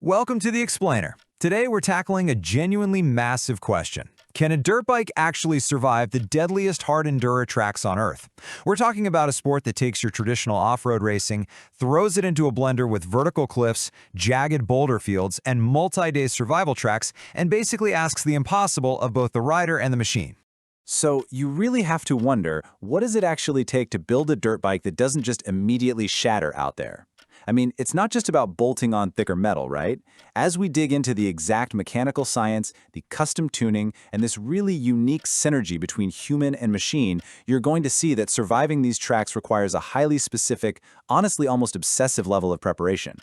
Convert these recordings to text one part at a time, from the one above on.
Welcome to The Explainer. Today we're tackling a genuinely massive question. Can a dirt bike actually survive the deadliest hard enduro tracks on Earth? We're talking about a sport that takes your traditional off-road racing, throws it into a blender with vertical cliffs, jagged boulder fields, and multi-day survival tracks, and basically asks the impossible of both the rider and the machine. So you really have to wonder, what does it actually take to build a dirt bike that doesn't just immediately shatter out there? I mean, it's not just about bolting on thicker metal, right? As we dig into the exact mechanical science, the custom tuning, and this really unique synergy between human and machine, you're going to see that surviving these tracks requires a highly specific, honestly almost obsessive level of preparation.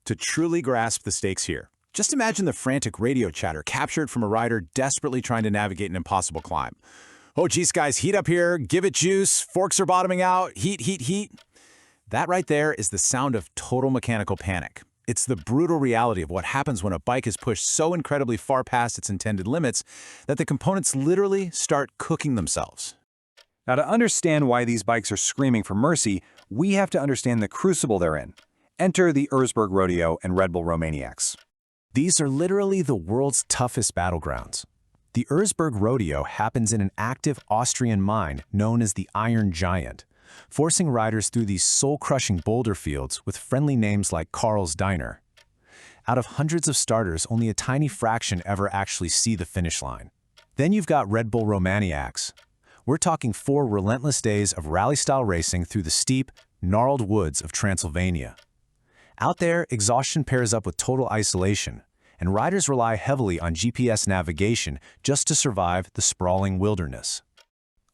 To truly grasp the stakes here, just imagine the frantic radio chatter captured from a rider desperately trying to navigate an impossible climb. Oh geez guys, heat up here, give it juice, forks are bottoming out, heat, heat, heat. That right there is the sound of total mechanical panic. It's the brutal reality of what happens when a bike is pushed so incredibly far past its intended limits that the components literally start cooking themselves. Now, to understand why these bikes are screaming for mercy, we have to understand the crucible they're in. Enter the Erzberg Rodeo and Bull Romaniacs. These are literally the world's toughest battlegrounds. The Erzberg Rodeo happens in an active Austrian mine known as the Iron Giant, forcing riders through these soul-crushing boulder fields with friendly names like Karl's Diner. Out of hundreds of starters, only a tiny fraction ever actually see the finish line. Then you've got Bull Romaniacs. We're talking 4 relentless days of rally-style racing through the steep, gnarled woods of Transylvania. Out there, exhaustion pairs up with total isolation, and riders rely heavily on GPS navigation just to survive the sprawling wilderness.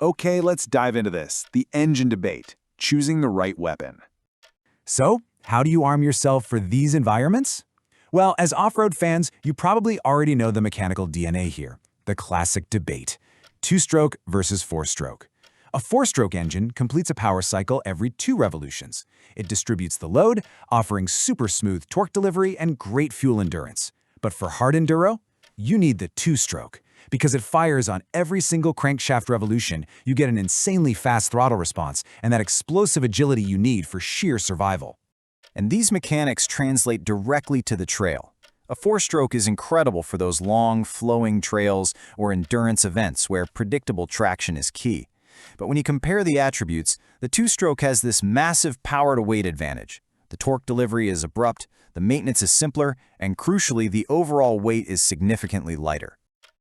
Okay, let's dive into this, the engine debate, choosing the right weapon. So, how do you arm yourself for these environments? Well, as off-road fans, you probably already know the mechanical DNA here, the classic debate. 2-stroke versus 4-stroke. A 4-stroke engine completes a power cycle every 2 revolutions. It distributes the load, offering super smooth torque delivery and great fuel endurance. But for hard enduro, you need the 2-stroke. Because it fires on every single crankshaft revolution, you get an insanely fast throttle response and that explosive agility you need for sheer survival. And these mechanics translate directly to the trail. A 4-stroke is incredible for those long, flowing trails or endurance events where predictable traction is key. But when you compare the attributes, the 2-stroke has this massive power-to-weight advantage. The torque delivery is abrupt, the maintenance is simpler, and crucially, the overall weight is significantly lighter.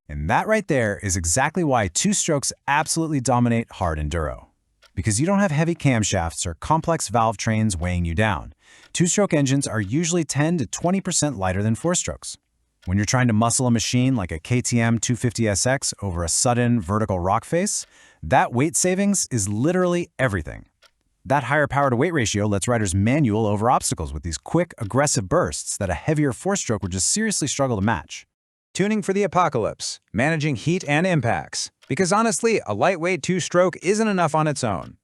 And that right there is exactly why 2-strokes absolutely dominate hard enduro. Because you don't have heavy camshafts or complex valve trains weighing you down. 2-stroke engines are usually 10 to 20% lighter than 4-strokes. When you're trying to muscle a machine like a KTM 250SX over a sudden vertical rock face, that weight savings is literally everything. That higher power-to-weight ratio lets riders manual over obstacles with these quick, aggressive bursts that a heavier 4-stroke would just seriously struggle to match. Tuning for the apocalypse, managing heat and impacts. Because honestly, a lightweight 2-stroke isn't enough on its own.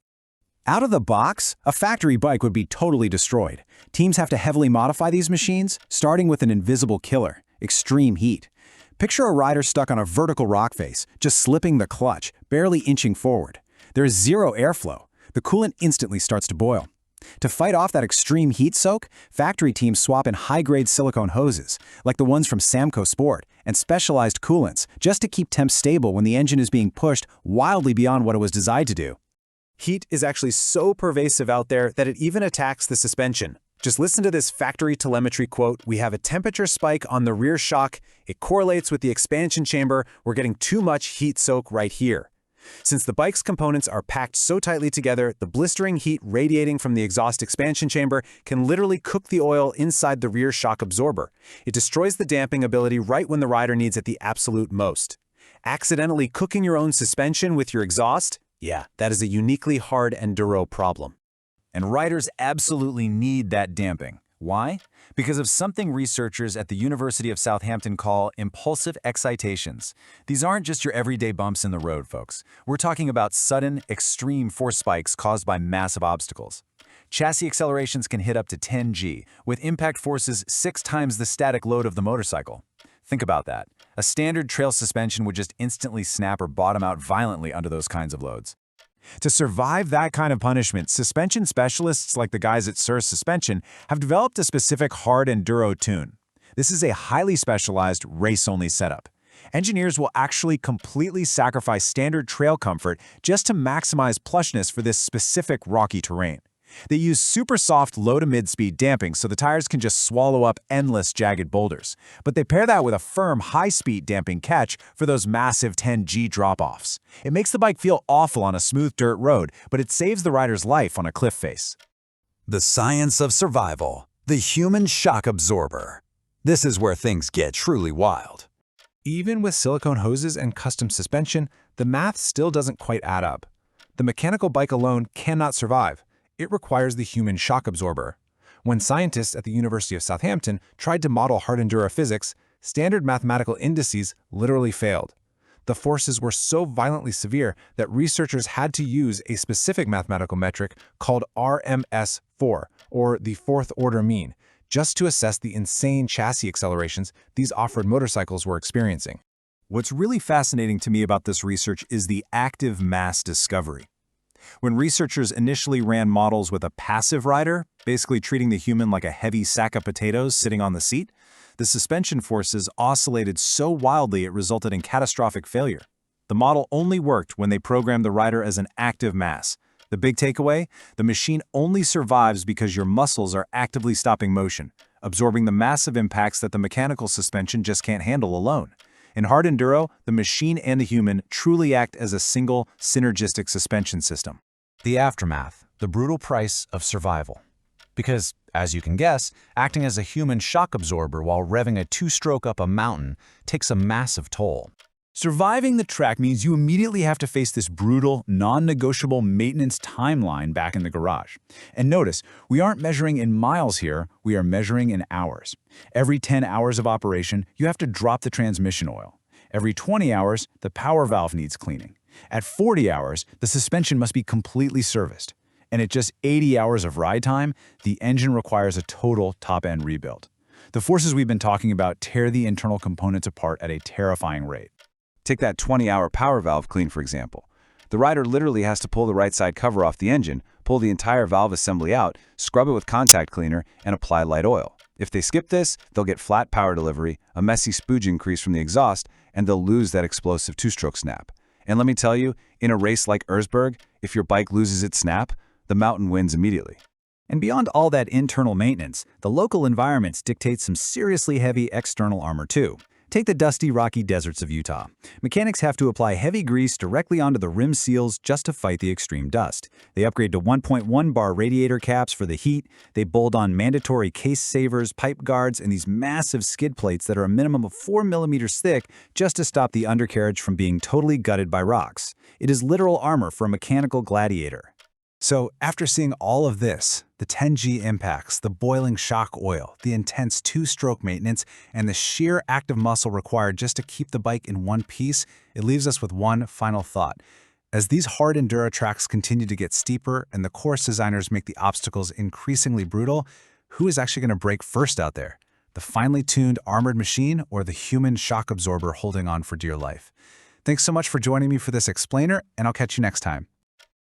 Out of the box, a factory bike would be totally destroyed. Teams have to heavily modify these machines, starting with an invisible killer, extreme heat. Picture a rider stuck on a vertical rock face, just slipping the clutch, barely inching forward. There is zero airflow. The coolant instantly starts to boil. To fight off that extreme heat soak, factory teams swap in high-grade silicone hoses, like the ones from Samco Sport, and specialized coolants, just to keep temps stable when the engine is being pushed wildly beyond what it was designed to do. Heat is actually so pervasive out there that it even attacks the suspension. Just listen to this factory telemetry quote: "We have a temperature spike on the rear shock. It correlates with the expansion chamber. We're getting too much heat soak right here." Since the bike's components are packed so tightly together, the blistering heat radiating from the exhaust expansion chamber can literally cook the oil inside the rear shock absorber. It destroys the damping ability right when the rider needs it the absolute most. Accidentally cooking your own suspension with your exhaust? Yeah, that is a uniquely hard enduro problem. And riders absolutely need that damping. Why? Because of something researchers at the University of Southampton call impulsive excitations. These aren't just your everyday bumps in the road, folks. We're talking about sudden, extreme force spikes caused by massive obstacles. Chassis accelerations can hit up to 10 G, with impact forces 6 times the static load of the motorcycle. Think about that. A standard trail suspension would just instantly snap or bottom out violently under those kinds of loads. To survive that kind of punishment, suspension specialists like the guys at Surf Suspension have developed a specific hard enduro tune. This is a highly specialized, race-only setup. Engineers will actually completely sacrifice standard trail comfort just to maximize plushness for this specific rocky terrain. They use super soft low to mid-speed damping so the tires can just swallow up endless jagged boulders. But they pair that with a firm high-speed damping catch for those massive 10G drop-offs. It makes the bike feel awful on a smooth dirt road, but it saves the rider's life on a cliff face. The science of survival. The human shock absorber. This is where things get truly wild. Even with silicone hoses and custom suspension, the math still doesn't quite add up. The mechanical bike alone cannot survive. It requires the human shock absorber. When scientists at the University of Southampton tried to model hard enduro physics, standard mathematical indices literally failed. The forces were so violently severe that researchers had to use a specific mathematical metric called RMS4, or the fourth order mean, just to assess the insane chassis accelerations these off-road motorcycles were experiencing. What's really fascinating to me about this research is the active mass discovery. When researchers initially ran models with a passive rider, basically treating the human like a heavy sack of potatoes sitting on the seat, the suspension forces oscillated so wildly it resulted in catastrophic failure. The model only worked when they programmed the rider as an active mass. The big takeaway? The machine only survives because your muscles are actively stopping motion, absorbing the massive impacts that the mechanical suspension just can't handle alone. In hard enduro, the machine and the human truly act as a single, synergistic suspension system. The aftermath, the brutal price of survival. Because, as you can guess, acting as a human shock absorber while revving a two-stroke up a mountain takes a massive toll. Surviving the track means you immediately have to face this brutal, non-negotiable maintenance timeline back in the garage. And notice, we aren't measuring in miles here, we are measuring in hours. Every 10 hours of operation, you have to drop the transmission oil. Every 20 hours, the power valve needs cleaning. At 40 hours, the suspension must be completely serviced. And at just 80 hours of ride time, the engine requires a total top-end rebuild. The forces we've been talking about tear the internal components apart at a terrifying rate. Take that 20-hour power valve clean, for example. The rider literally has to pull the right side cover off the engine, pull the entire valve assembly out, scrub it with contact cleaner, and apply light oil. If they skip this, they'll get flat power delivery, a messy spooge increase from the exhaust, and they'll lose that explosive two-stroke snap. And let me tell you, in a race like Erzberg, if your bike loses its snap, the mountain wins immediately. And beyond all that internal maintenance, the local environments dictate some seriously heavy external armor too. Take the dusty, rocky deserts of Utah. Mechanics have to apply heavy grease directly onto the rim seals just to fight the extreme dust. They upgrade to 1.1 bar radiator caps for the heat. They bolt on mandatory case savers, pipe guards, and these massive skid plates that are a minimum of 4 millimeters thick just to stop the undercarriage from being totally gutted by rocks. It is literal armor for a mechanical gladiator. So, after seeing all of this, the 10G impacts, the boiling shock oil, the intense two-stroke maintenance, and the sheer active muscle required just to keep the bike in one piece, it leaves us with one final thought. As these hard enduro tracks continue to get steeper and the course designers make the obstacles increasingly brutal, who is actually going to break first out there? The finely tuned armored machine or the human shock absorber holding on for dear life? Thanks so much for joining me for this explainer, and I'll catch you next time.